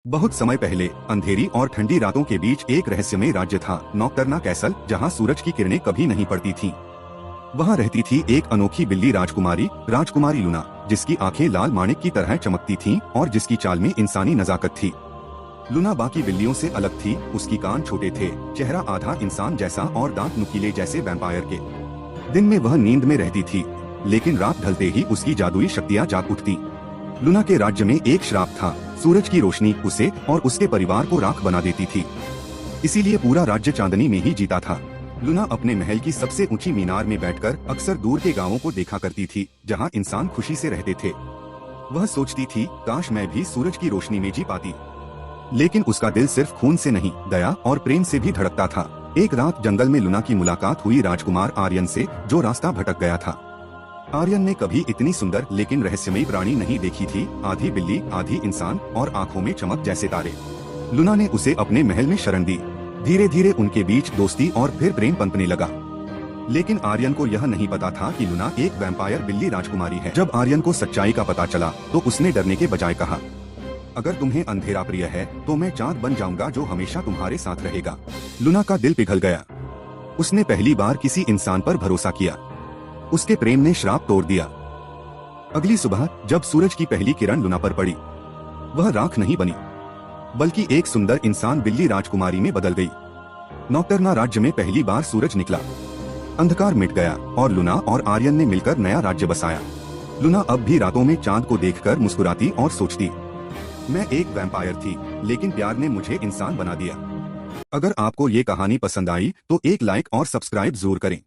बहुत समय पहले अंधेरी और ठंडी रातों के बीच एक रहस्यमय राज्य था, नॉक्टर्ना कैसल, जहां सूरज की किरणें कभी नहीं पड़ती थीं। वहां रहती थी एक अनोखी बिल्ली राजकुमारी लूना, जिसकी आंखें लाल माणिक की तरह चमकती थीं और जिसकी चाल में इंसानी नजाकत थी। लूना बाकी बिल्लियों से अलग थी। उसकी कान छोटे थे, चेहरा आधा इंसान जैसा और दांत नुकीले जैसे वैम्पायर के। दिन में वह नींद में रहती थी, लेकिन रात ढलते ही उसकी जादुई शक्तियाँ जाग उठती। लूना के राज्य में एक श्राप था, सूरज की रोशनी उसे और उसके परिवार को राख बना देती थी। इसीलिए पूरा राज्य चांदनी में ही जीता था। लूना अपने महल की सबसे ऊंची मीनार में बैठकर अक्सर दूर के गांवों को देखा करती थी, जहां इंसान खुशी से रहते थे। वह सोचती थी, काश मैं भी सूरज की रोशनी में जी पाती। लेकिन उसका दिल सिर्फ खून से नहीं, दया और प्रेम से भी धड़कता था। एक रात जंगल में लूना की मुलाकात हुई राजकुमार आर्यन से, जो रास्ता भटक गया था। आर्यन ने कभी इतनी सुंदर लेकिन रहस्यमयी प्राणी नहीं देखी थी, आधी बिल्ली आधी इंसान और आंखों में चमक जैसे तारे। लूना ने उसे अपने महल में शरण दी। धीरे धीरे उनके बीच दोस्ती और फिर प्रेम पनपने लगा। लेकिन आर्यन को यह नहीं पता था कि लूना एक वैम्पायर बिल्ली राजकुमारी है। जब आर्यन को सच्चाई का पता चला तो उसने डरने के बजाय कहा, अगर तुम्हें अंधेरा प्रिय है तो मैं चाँद बन जाऊंगा जो हमेशा तुम्हारे साथ रहेगा। लूना का दिल पिघल गया। उसने पहली बार किसी इंसान पर भरोसा किया। उसके प्रेम ने श्राप तोड़ दिया। अगली सुबह जब सूरज की पहली किरण लूना पर पड़ी, वह राख नहीं बनी, बल्कि एक सुंदर इंसान बिल्ली राजकुमारी में बदल गई। नॉक्टर्ना राज्य में पहली बार सूरज निकला, अंधकार मिट गया और लूना और आर्यन ने मिलकर नया राज्य बसाया। लूना अब भी रातों में चांद को देखकर मुस्कुराती और सोचती, मैं एक वैम्पायर थी, लेकिन प्यार ने मुझे इंसान बना दिया। अगर आपको ये कहानी पसंद आई तो एक लाइक और सब्सक्राइब जरूर करें।